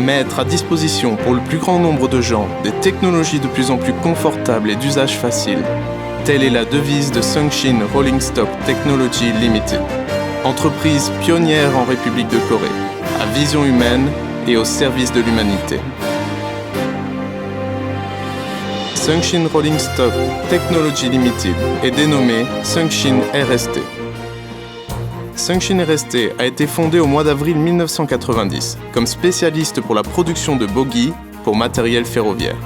Mettre à disposition pour le plus grand nombre de gens des technologies de plus en plus confortables et d'usage facile, telle est la devise de Sungshin Rolling Stock Technology Limited, entreprise pionnière en République de Corée, à vision humaine et au service de l'humanité. Sungshin Rolling Stock Technology Limited est dénommé Sungshin RST. Sungshin RST a été fondé au mois d'avril 1990 comme spécialiste pour la production de bogies pour matériel ferroviaire.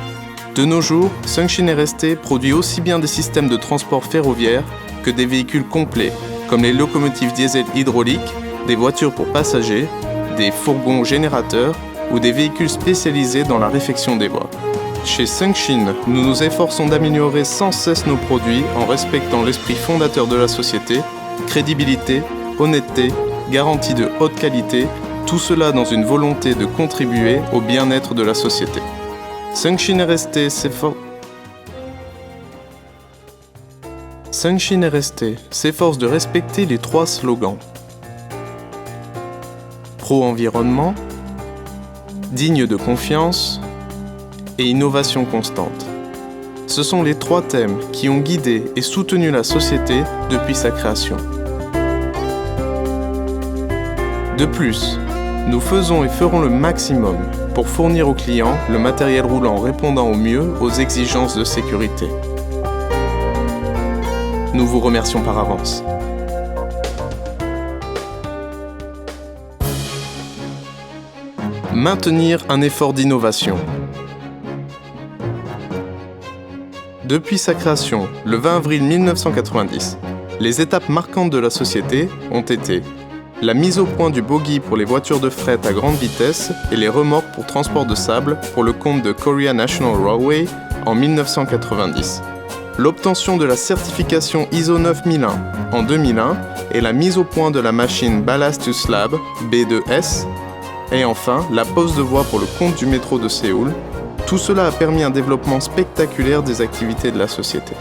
De nos jours, Sungshin RST produit aussi bien des systèmes de transport ferroviaire que des véhicules complets, comme les locomotives diesel hydrauliques, des voitures pour passagers, des fourgons générateurs ou des véhicules spécialisés dans la réfection des voies. Chez Sungshin, nous nous efforçons d'améliorer sans cesse nos produits en respectant l'esprit fondateur de la société, crédibilité, honnêteté, garantie de haute qualité, tout cela dans une volonté de contribuer au bien-être de la société. Sungshin RST s'efforce de respecter les 3 slogans. Pro-environnement, digne de confiance et innovation constante. Ce sont les 3 thèmes qui ont guidé et soutenu la société depuis sa création. De plus, nous faisons et ferons le maximum pour fournir aux clients le matériel roulant répondant au mieux aux exigences de sécurité. Nous vous remercions par avance. Maintenir un effort d'innovation. Depuis sa création, le 20 avril 1990, les étapes marquantes de la société ont été la mise au point du bogie pour les voitures de fret à grande vitesse et les remorques pour transport de sable pour le compte de Korea National Railway en 1990, l'obtention de la certification ISO 9001 en 2001 et la mise au point de la machine Ballast to Slab B2S, et enfin la pose de voie pour le compte du métro de Séoul. Tout cela a permis un développement spectaculaire des activités de la société.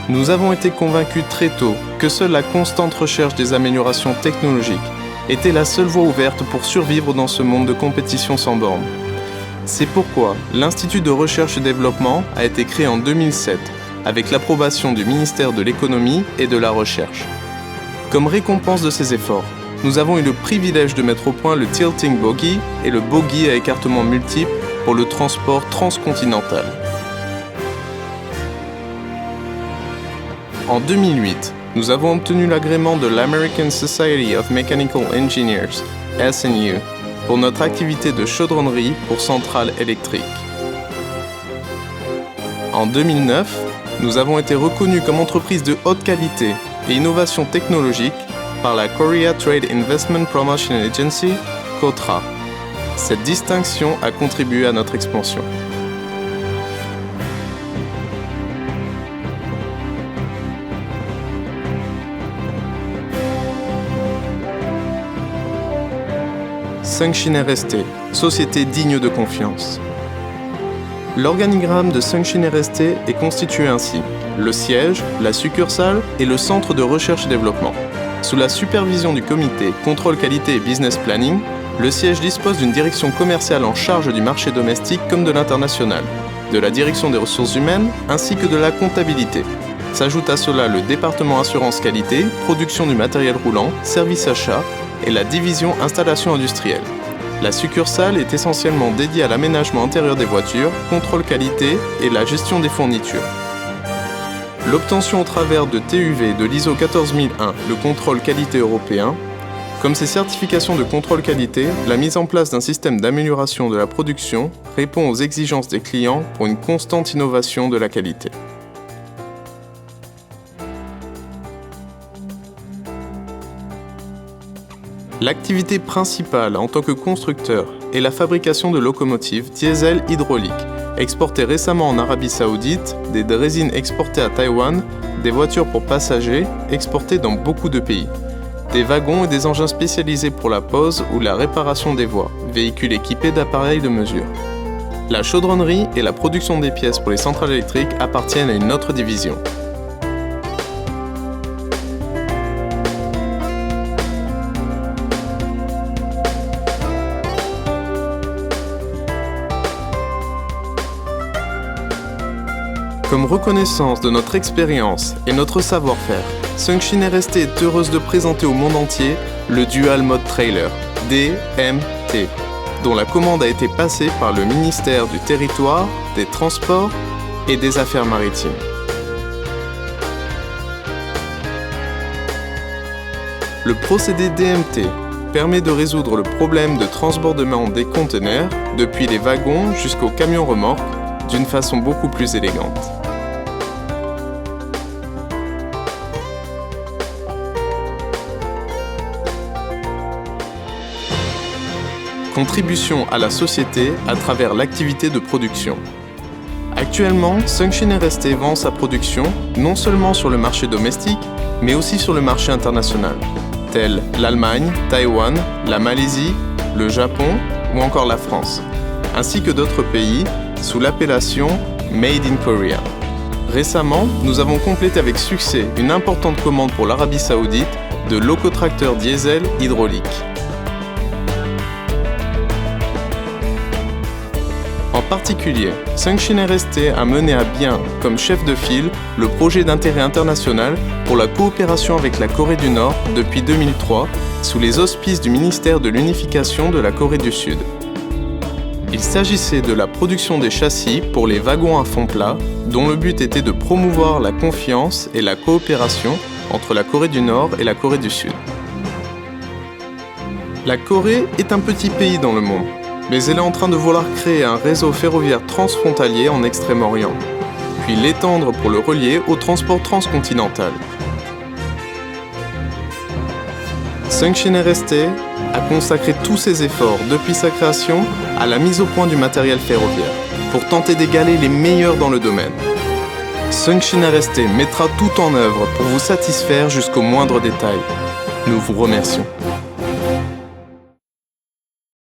Nous avons été convaincus très tôt que seule la constante recherche des améliorations technologiques était la seule voie ouverte pour survivre dans ce monde de compétition sans bornes. C'est pourquoi l'Institut de recherche et développement a été créé en 2007 avec l'approbation du ministère de l'économie et de la recherche. Comme récompense de ces efforts, nous avons eu le privilège de mettre au point le Tilting Bogie et le bogie à écartement multiple pour le transport transcontinental. En 2008, nous avons obtenu l'agrément de l'American Society of Mechanical Engineers, SNU, pour notre activité de chaudronnerie pour centrales électriques. En 2009, nous avons été reconnus comme entreprise de haute qualité et innovation technologique par la Korea Trade Investment Promotion Agency, KOTRA. Cette distinction a contribué à notre expansion. Sungshin RST, société digne de confiance. L'organigramme de Sungshin RST est constitué ainsi: le siège, la succursale et le centre de recherche et développement. Sous la supervision du comité Contrôle Qualité et Business Planning, le siège dispose d'une direction commerciale en charge du marché domestique comme de l'international, de la direction des ressources humaines ainsi que de la comptabilité. S'ajoute à cela le département assurance qualité, production du matériel roulant, service achat et la division installation industrielle. La succursale est essentiellement dédiée à l'aménagement intérieur des voitures, contrôle qualité et la gestion des fournitures. L'obtention au travers de TUV de l'ISO 14001, le contrôle qualité européen, comme ces certifications de contrôle qualité, la mise en place d'un système d'amélioration de la production répond aux exigences des clients pour une constante innovation de la qualité. L'activité principale en tant que constructeur est la fabrication de locomotives diesel hydrauliques, exportées récemment en Arabie Saoudite, des résines exportées à Taïwan, des voitures pour passagers exportées dans beaucoup de pays, des wagons et des engins spécialisés pour la pose ou la réparation des voies, véhicules équipés d'appareils de mesure. La chaudronnerie et la production des pièces pour les centrales électriques appartiennent à une autre division. Comme reconnaissance de notre expérience et notre savoir-faire, Sunshine RST est heureuse de présenter au monde entier le Dual Mode Trailer, DMT, dont la commande a été passée par le ministère du Territoire, des Transports et des Affaires maritimes. Le procédé DMT permet de résoudre le problème de transbordement des conteneurs depuis les wagons jusqu'aux camions remorques d'une façon beaucoup plus élégante. Contribution à la société à travers l'activité de production. Actuellement, Sunshine RST vend sa production non seulement sur le marché domestique, mais aussi sur le marché international, tels l'Allemagne, Taïwan, la Malaisie, le Japon ou encore la France, ainsi que d'autres pays sous l'appellation Made in Korea. Récemment, nous avons complété avec succès une importante commande pour l'Arabie Saoudite de locotracteurs diesel hydrauliques. En particulier, Sunshine RST a mené à bien, comme chef de file, le projet d'intérêt international pour la coopération avec la Corée du Nord depuis 2003, sous les auspices du ministère de l'Unification de la Corée du Sud. Il s'agissait de la production des châssis pour les wagons à fond plat, dont le but était de promouvoir la confiance et la coopération entre la Corée du Nord et la Corée du Sud. La Corée est un petit pays dans le monde, mais elle est en train de vouloir créer un réseau ferroviaire transfrontalier en Extrême-Orient, puis l'étendre pour le relier au transport transcontinental. Sunshine RST a consacré tous ses efforts depuis sa création à la mise au point du matériel ferroviaire, pour tenter d'égaler les meilleurs dans le domaine. Sunshine RST mettra tout en œuvre pour vous satisfaire jusqu'au moindre détail. Nous vous remercions.